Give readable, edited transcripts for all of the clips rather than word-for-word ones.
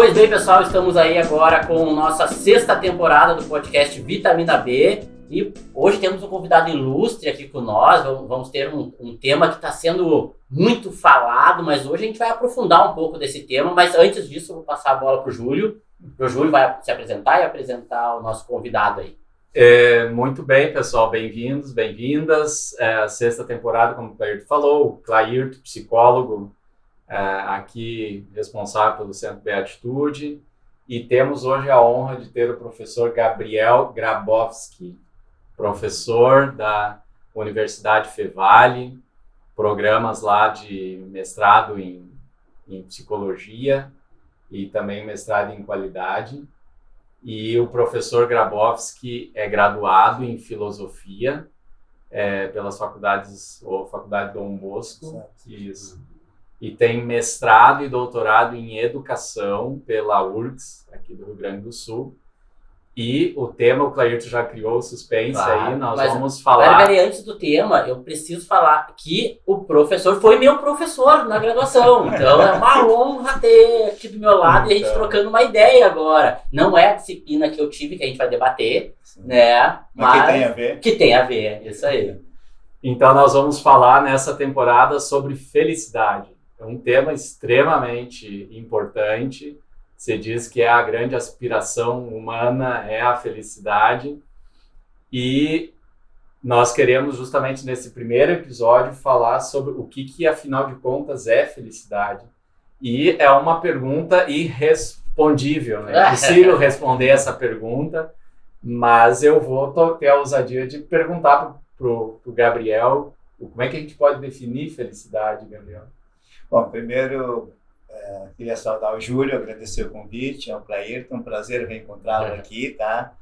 Pois bem, pessoal, estamos aí agora com nossa 6ª temporada do podcast Vitamina B e hoje temos um convidado ilustre aqui com nós. Vamos ter um tema que está sendo muito falado, mas hoje a gente vai aprofundar um pouco desse tema. Mas antes disso, eu vou passar a bola para o Júlio. O Júlio vai se apresentar e apresentar o nosso convidado aí. Muito bem, pessoal, bem-vindos, bem-vindas. A 6ª temporada, como o Clairton falou, o Clairton, psicólogo, aqui responsável pelo Centro Beatitude, e temos hoje a honra de ter o professor Gabriel Grabowski, professor da Universidade Fevale, programas lá de mestrado em psicologia e também mestrado em qualidade. E o professor Grabowski é graduado em filosofia pelas faculdades, ou Faculdade Dom Bosco, isso, e tem mestrado e doutorado em educação pela URGS, aqui do Rio Grande do Sul. E o tema, o Clairton já criou o suspense, claro, aí, nós vamos falar... Peraí, antes do tema, eu preciso falar que o professor foi meu professor na graduação. Então é uma honra ter aqui do meu lado e a gente trocando uma ideia agora. Não é a disciplina que eu tive, que a gente vai debater, né? Mas que tem a ver. Que tem a ver, isso aí. Então nós vamos falar nessa temporada sobre felicidade. É um tema extremamente importante. Você diz que a grande aspiração humana é a felicidade, e nós queremos justamente nesse primeiro episódio falar sobre o que afinal de contas é felicidade. E é uma pergunta irrespondível, né? É possível responder essa pergunta, mas eu vou ter a ousadia de perguntar pro Gabriel como é que a gente pode definir felicidade, Gabriel. Bom, primeiro... queria saudar o Júlio, agradecer o convite, ao Clairton, um prazer reencontrá-lo aqui, tá?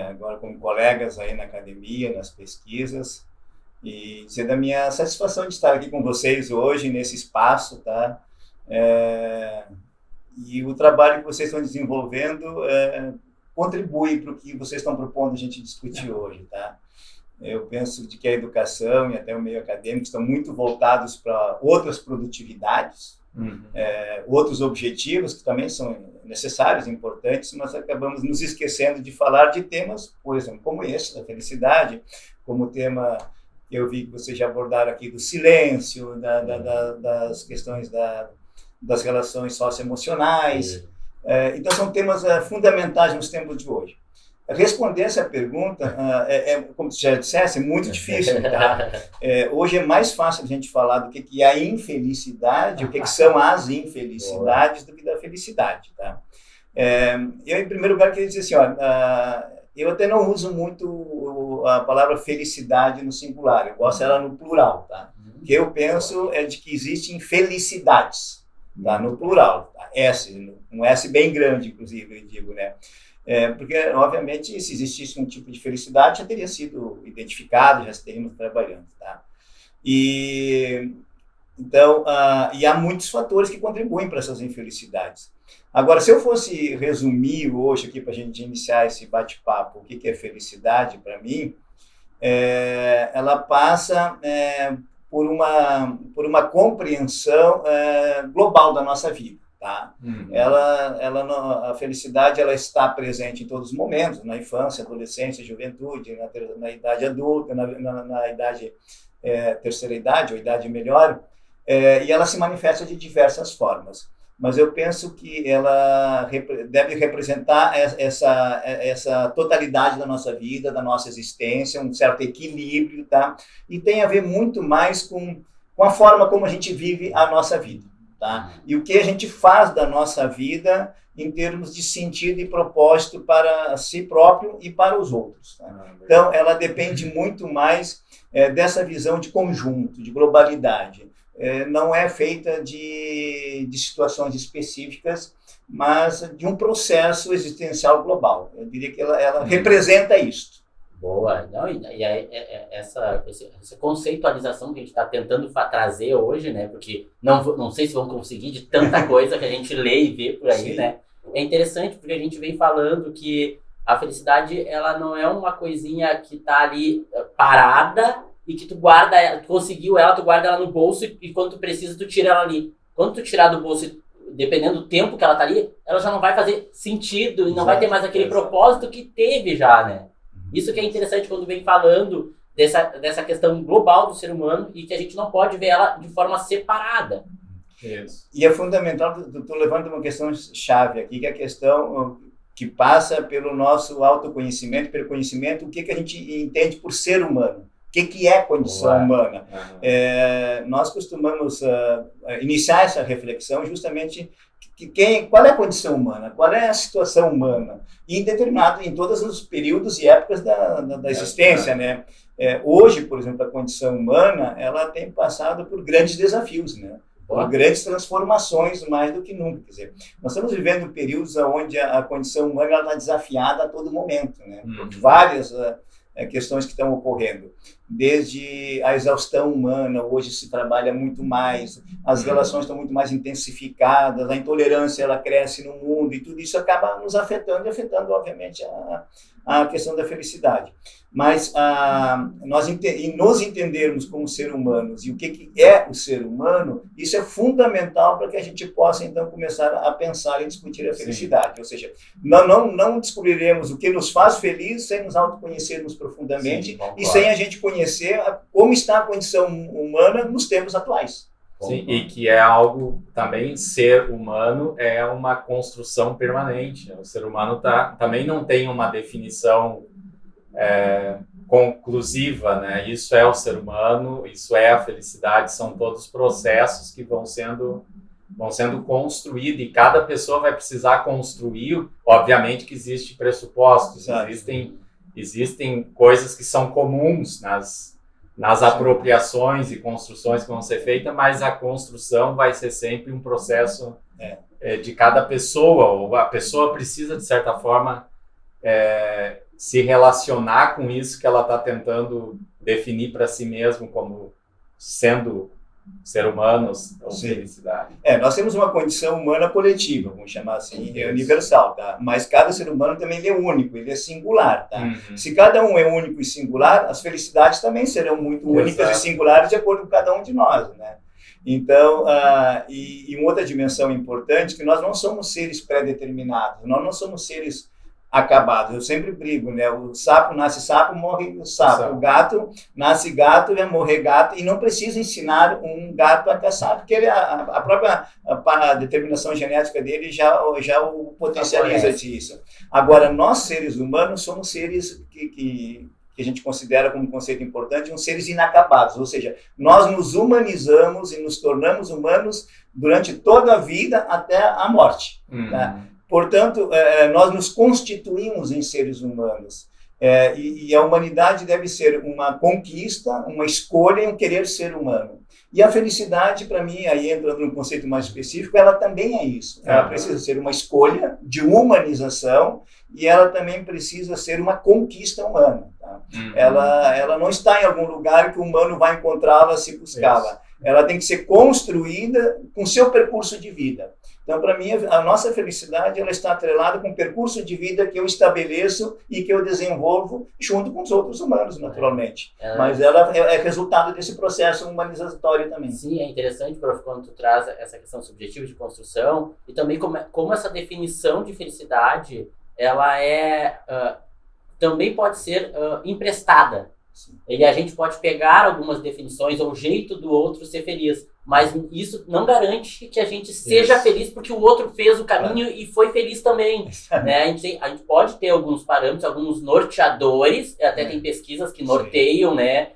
Agora como colegas aí na academia, nas pesquisas, e dizer da minha satisfação de estar aqui com vocês hoje, nesse espaço, tá? E o trabalho que vocês estão desenvolvendo contribui para o que vocês estão propondo a gente discutir hoje, tá? Eu penso de que a educação e até o meio acadêmico estão muito voltados para outras produtividades, outros objetivos que também são necessários, importantes, mas acabamos nos esquecendo de falar de temas, por exemplo, como esse, da felicidade, como o tema que eu vi que vocês já abordaram aqui do silêncio, das questões das relações socioemocionais. Então, são temas fundamentais nos tempos de hoje. Responder essa pergunta, como você já dissesse, é muito difícil. Tá? Hoje é mais fácil a gente falar do que é a infelicidade, o que são as infelicidades, do que da felicidade. Tá? Eu, em primeiro lugar, queria dizer assim, eu até não uso muito a palavra felicidade no singular, eu gosto dela no plural. Tá? O que eu penso é de que existem felicidades, tá? No plural, tá? Um S bem grande, inclusive, eu digo, né? Porque, obviamente, se existisse um tipo de felicidade, já teria sido identificado, já estaríamos trabalhando, tá? Então, e há muitos fatores que contribuem para essas infelicidades. Agora, se eu fosse resumir hoje aqui, para a gente iniciar esse bate-papo, o que é felicidade para mim, ela passa por uma compreensão global da nossa vida. Tá? A felicidade ela está presente em todos os momentos, na infância, adolescência, juventude, na idade adulta, na idade terceira idade ou idade melhor, e ela se manifesta de diversas formas. Mas eu penso que ela deve representar essa totalidade da nossa vida, da nossa existência, um certo equilíbrio, tá? E tem a ver muito mais com a forma como a gente vive a nossa vida. Tá? E o que a gente faz da nossa vida em termos de sentido e propósito para si próprio e para os outros. Tá? Então, ela depende muito mais dessa visão de conjunto, de globalidade. Não é feita de situações específicas, mas de um processo existencial global. Eu diria que ela representa isso. Boa. Não, e aí, essa conceitualização que a gente está tentando trazer hoje, né? Porque não sei se vão conseguir de tanta coisa que a gente lê e vê por aí, né? É interessante porque a gente vem falando que a felicidade, ela não é uma coisinha que está ali parada e que tu guarda ela, tu conseguiu ela, tu guarda ela no bolso e quando tu precisa, tu tira ela ali. Quando tu tirar do bolso dependendo do tempo que ela tá ali, ela já não vai fazer sentido e não vai ter mais aquele propósito que teve já, né? Isso que é interessante quando vem falando dessa questão global do ser humano e que a gente não pode ver ela de forma separada. Isso. E é fundamental, tu levanta uma questão chave aqui, que é a questão que passa pelo nosso autoconhecimento, pelo conhecimento, o que a gente entende por ser humano. O que é condição humana? Nós costumamos iniciar essa reflexão justamente qual é a condição humana, qual é a situação humana, em todos os períodos e épocas da existência, né? Hoje, por exemplo, a condição humana, ela tem passado por grandes desafios, né? Por grandes transformações, mais do que nunca. Quer dizer, nós estamos vivendo períodos onde a condição humana está desafiada a todo momento, né? Por várias questões que estão ocorrendo. Desde a exaustão humana, hoje se trabalha muito mais, as relações estão muito mais intensificadas, a intolerância ela cresce no mundo e tudo isso acaba nos afetando e afetando, obviamente, a questão da felicidade. Mas nós nos entendermos como ser humanos e o que é o ser humano, isso é fundamental para que a gente possa, então, começar a pensar e discutir a felicidade. Sim. Ou seja, não descobriremos o que nos faz feliz sem nos autoconhecermos profundamente. Sim, e sem a gente conhecer como está a condição humana nos tempos atuais. Sim, e que é algo também, ser humano é uma construção permanente. O ser humano também não tem uma definição conclusiva, né? Isso é o ser humano, isso é a felicidade, são todos processos que vão sendo construídos e cada pessoa vai precisar construir. Obviamente que existem pressupostos, existem coisas que são comuns nas apropriações e construções que vão ser feitas, mas a construção vai ser sempre um processo de cada pessoa, ou a pessoa precisa, de certa forma, se relacionar com isso que ela está tentando definir para si mesmo como sendo ser humano ou felicidade. Nós temos uma condição humana coletiva, vamos chamar assim, universal, tá? Mas cada ser humano também ele é único, ele é singular, tá? Se cada um é único e singular, as felicidades também serão muito únicas e singulares de acordo com cada um de nós, né? Então, e uma outra dimensão importante, que nós não somos seres pré-determinados, nós não somos seres acabados. Eu sempre brigo, né? O sapo nasce sapo, morre o sapo. O gato nasce gato, vai morrer gato, e não precisa ensinar um gato a caçar, porque a própria determinação genética dele já o potencializa disso. Agora, nós seres humanos somos seres que a gente considera como um conceito importante, uns seres inacabados, ou seja, nós nos humanizamos e nos tornamos humanos durante toda a vida até a morte. Tá? Portanto, nós nos constituímos em seres humanos. E a humanidade deve ser uma conquista, uma escolha e um querer ser humano. E a felicidade, para mim, aí entrando num conceito mais específico, ela também é isso. Ela precisa ser uma escolha de humanização e ela também precisa ser uma conquista humana. Tá? Ela não está em algum lugar que o humano vai encontrá-la se buscá-la. Ela tem que ser construída com seu percurso de vida. Então, para mim, a nossa felicidade ela está atrelada com o percurso de vida que eu estabeleço e que eu desenvolvo junto com os outros humanos, naturalmente. Mas ela é resultado desse processo humanizatório também. Sim, é interessante, prof, quando tu traz essa questão subjetiva de construção e também como essa definição de felicidade, ela também pode ser emprestada. Sim. E a gente pode pegar algumas definições ou o jeito do outro ser feliz, mas isso não garante que a gente seja feliz porque o outro fez o caminho e foi feliz também. Né? A gente pode ter alguns parâmetros, alguns norteadores, até tem pesquisas que norteiam, né,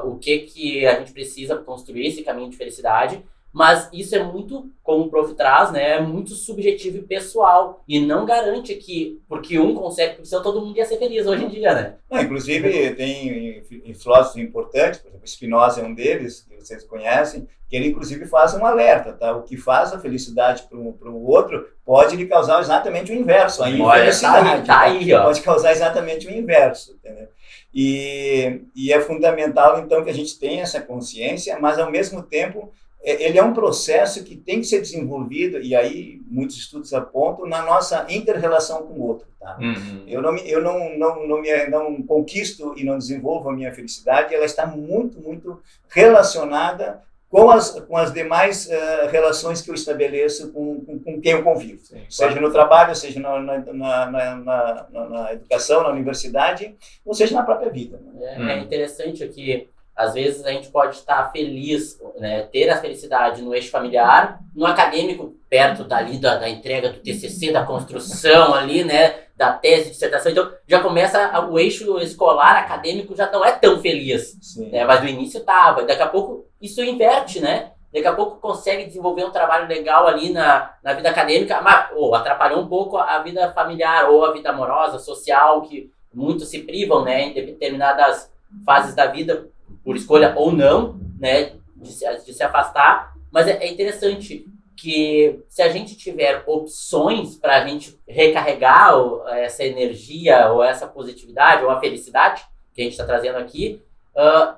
o que a gente precisa construir esse caminho de felicidade, mas isso é muito, como o prof traz, né, é muito subjetivo e pessoal, e não garante que, porque um consegue, porque senão todo mundo ia ser feliz hoje em dia, né? Inclusive, tem filósofos importantes, por exemplo, Spinoza é um deles, que vocês conhecem, que ele, inclusive, faz um alerta, tá? O que faz a felicidade para o outro pode lhe causar exatamente o inverso, a infelicidade. Pode causar exatamente o inverso, entendeu? E é fundamental, então, que a gente tenha essa consciência, mas, ao mesmo tempo, ele é um processo que tem que ser desenvolvido, e aí muitos estudos apontam, na nossa inter-relação com o outro. Tá? Eu não conquisto e não desenvolvo a minha felicidade, ela está muito, muito relacionada com as demais relações que eu estabeleço com quem eu convivo. Sim, seja no trabalho, seja na educação, na universidade, ou seja na própria vida. É interessante que às vezes a gente pode estar feliz, né, ter a felicidade no eixo familiar, no acadêmico, perto dali da entrega do TCC, da construção ali, né, da tese de dissertação. Então já começa o eixo escolar, acadêmico já não é tão feliz, né, mas no início estava. Daqui a pouco isso inverte, né? Daqui a pouco consegue desenvolver um trabalho legal ali na vida acadêmica, mas atrapalhou um pouco a vida familiar ou a vida amorosa, social, que muitos se privam, né, em determinadas fases da vida, por escolha ou não, né, de se afastar. Mas é interessante que se a gente tiver opções para a gente recarregar essa energia ou essa positividade ou a felicidade que a gente está trazendo aqui,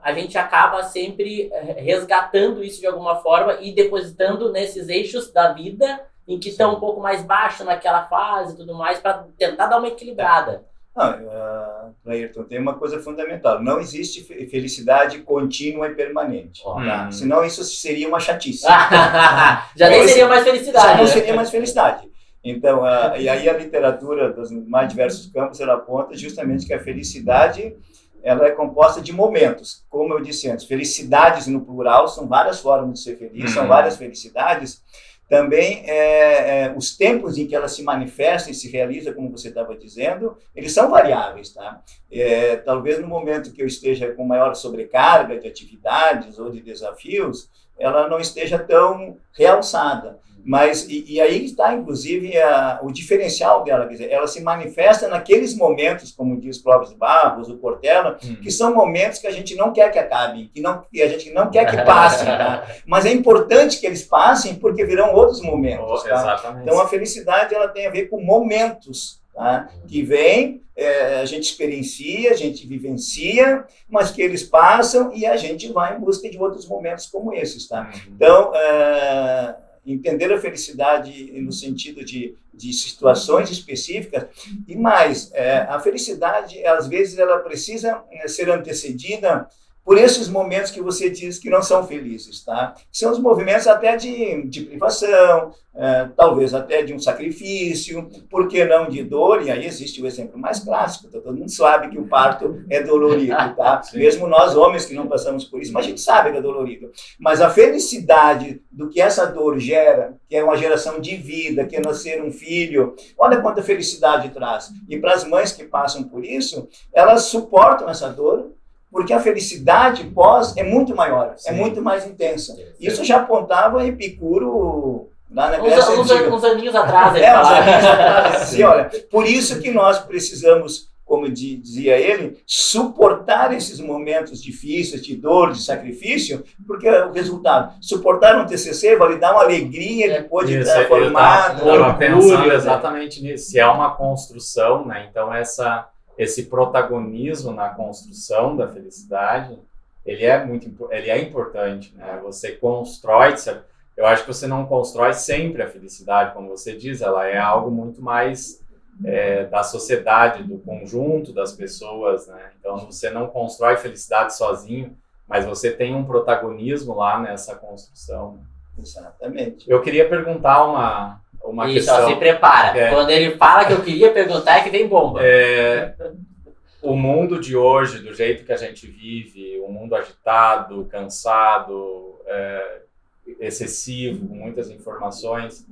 a gente acaba sempre resgatando isso de alguma forma e depositando nesses eixos da vida em que estão um pouco mais baixo naquela fase e tudo mais, para tentar dar uma equilibrada. Ayrton, tem uma coisa fundamental. Não existe felicidade contínua e permanente. Tá? Senão isso seria uma chatice. Já nem seria mais felicidade. Já não seria mais felicidade. Então, e aí a literatura dos mais diversos campos, ela aponta justamente que a felicidade ela é composta de momentos. Como eu disse antes, felicidades no plural, são várias formas de ser feliz, são várias felicidades. Também os tempos em que ela se manifesta e se realiza, como você estava dizendo, eles são variáveis, tá? Talvez no momento que eu esteja com maior sobrecarga de atividades ou de desafios, ela não esteja tão realçada. Mas, e aí está, inclusive, o diferencial dela, quer dizer, ela se manifesta naqueles momentos, como diz Clóvis Barros, o Cortella, que são momentos que a gente não quer que acabem, que a gente não quer que passem, tá? Mas é importante que eles passem, porque virão outros momentos. Tá? Exatamente. Então, a felicidade ela tem a ver com momentos, tá? Que vem, a gente experiencia, a gente vivencia, mas que eles passam e a gente vai em busca de outros momentos como esses. Tá? Então, entender a felicidade no sentido de situações específicas, e mais, a felicidade, às vezes, ela precisa ser antecedida por esses momentos que você diz que não são felizes, tá? São os movimentos até de privação, talvez até de um sacrifício, por que não de dor? E aí existe o exemplo mais clássico, todo mundo sabe que o parto é dolorido, tá? Mesmo nós, homens, que não passamos por isso, mas a gente sabe que é dolorido. Mas a felicidade do que essa dor gera, que é uma geração de vida, que é nascer um filho, olha quanta felicidade traz. E para as mães que passam por isso, elas suportam essa dor, porque a felicidade pós é muito maior, é muito mais intensa. Isso já apontava Epicuro lá na Grécia Antiga. Uns aninhos atrás. Uns aninhos atrás. Assim, olha, por isso que nós precisamos, como dizia ele, suportar esses momentos difíceis, de dor, de sacrifício, porque o resultado, suportar um TCC vai lhe dar uma alegria depois de estar formado. Eu estava pensando exatamente nisso. Se é uma construção, né? Então esse protagonismo na construção da felicidade, ele é importante, né? Você constrói, eu acho que você não constrói sempre a felicidade, como você diz, ela é algo muito mais da sociedade, do conjunto das pessoas, né? Então você não constrói felicidade sozinho, mas você tem um protagonismo lá nessa construção. Exatamente. Eu queria perguntar uma questão. Se prepara. Quando ele fala que eu queria perguntar, é que vem bomba. O mundo de hoje, do jeito que a gente vive, um mundo agitado, cansado, excessivo, com muitas informações,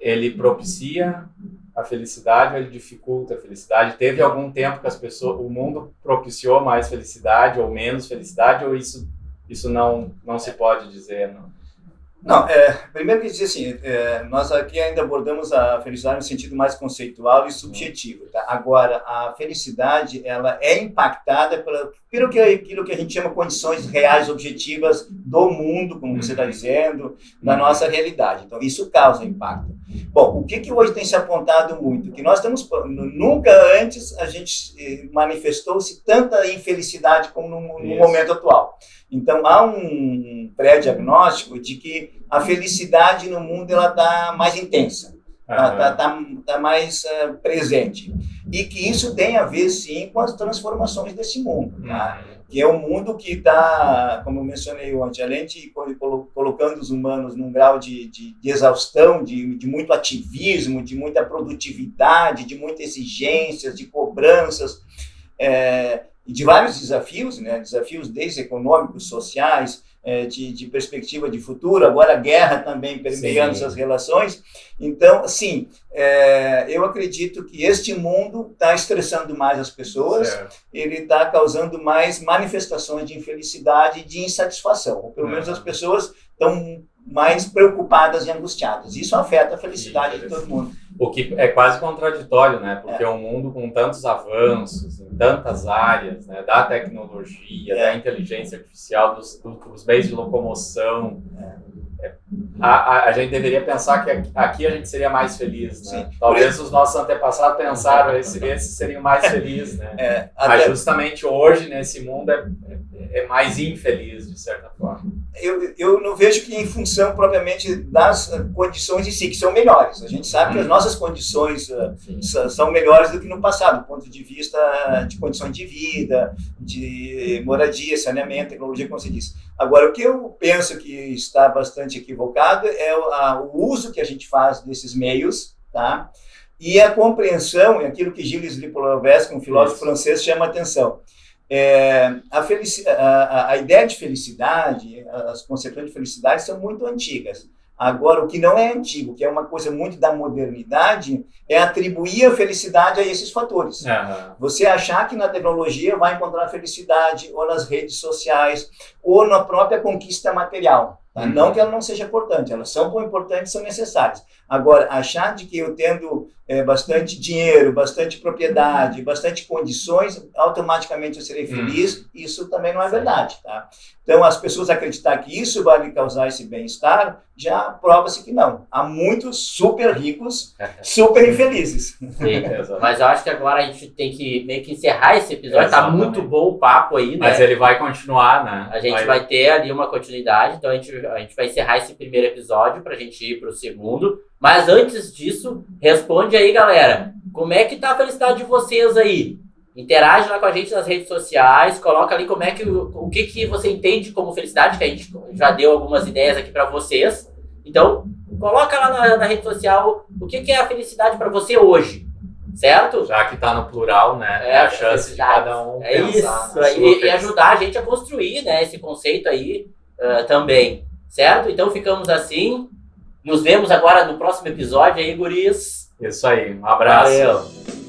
ele propicia a felicidade ou ele dificulta a felicidade? Teve algum tempo que o mundo propiciou mais felicidade ou menos felicidade, ou isso não se pode dizer, não? Não, primeiro que dizer assim, nós aqui ainda abordamos a felicidade no sentido mais conceitual e subjetivo. Tá? Agora, a felicidade ela é impactada pelo aquilo que a gente chama condições reais, objetivas do mundo, como você está dizendo, da nossa realidade. Então, isso causa impacto. Bom, o que hoje tem se apontado muito? Que nós estamos, nunca antes a gente manifestou-se tanta infelicidade como no momento atual. Então, há um pré-diagnóstico de que a felicidade no mundo está mais intensa. tá mais presente. E que isso tem a ver, sim, com as transformações desse mundo, tá? Que é um mundo que está, como eu mencionei ontem, além de colocando os humanos num grau de exaustão, de muito ativismo, de muita produtividade, de muitas exigências, de cobranças, e de vários desafios, né? Desafios desde econômicos, sociais, de perspectiva de futuro, agora a guerra também permeando essas relações. Então, sim, eu acredito que este mundo está estressando mais as pessoas, ele está causando mais manifestações de infelicidade e de insatisfação, ou pelo menos as pessoas estão mais preocupadas e angustiadas. Isso afeta a felicidade de todo mundo. O que é quase contraditório, né? Porque um mundo com tantos avanços em tantas áreas, né? Da tecnologia, da inteligência artificial, dos meios de locomoção, a gente deveria pensar que aqui a gente seria mais feliz, né? Talvez os nossos antepassados pensaram esses seriam mais felizes, né? Mas justamente hoje, nesse mundo, é mais infeliz, de certa forma. Eu não vejo que em função propriamente das condições em si, que são melhores. A gente sabe que as nossas condições são melhores do que no passado, do ponto de vista de condições de vida, de moradia, saneamento, tecnologia, como você disse. Agora, o que eu penso que está bastante equivocado é o uso que a gente faz desses meios, tá? E a compreensão, aquilo que Gilles Lipovetsky, um filósofo francês, chama a atenção. A ideia de felicidade, as concepções de felicidade são muito antigas. Agora, o que não é antigo, que é uma coisa muito da modernidade, é atribuir a felicidade a esses fatores. Você achar que na tecnologia vai encontrar felicidade, ou nas redes sociais, ou na própria conquista material. Tá? Não que ela não seja importante, elas são importantes, são necessárias. Agora, achar de que eu tendo bastante dinheiro, bastante propriedade, bastante condições, automaticamente eu serei feliz, isso também não é verdade. Tá? Então, as pessoas acreditar que isso vai lhe causar esse bem-estar, já prova-se que não. Há muitos super ricos, super infelizes. Sim, mas eu acho que agora a gente tem que meio que encerrar esse episódio. Está muito bom o papo aí, né? Mas ele vai continuar, né? A gente vai ter ali uma continuidade, então a gente vai encerrar esse primeiro episódio para a gente ir para o segundo. Mas antes disso, responde aí, galera. Como é que tá a felicidade de vocês aí? Interage lá com a gente nas redes sociais, coloca ali o que você entende como felicidade, que a gente já deu algumas ideias aqui para vocês. Então, coloca lá na rede social o que é a felicidade para você hoje, certo? Já que tá no plural, né? É a chance de cada um pensar isso, e ajudar a gente a construir, né, esse conceito aí também, certo? Então, ficamos assim. Nos vemos agora no próximo episódio aí, guris. Isso aí, um abraço. Valeu.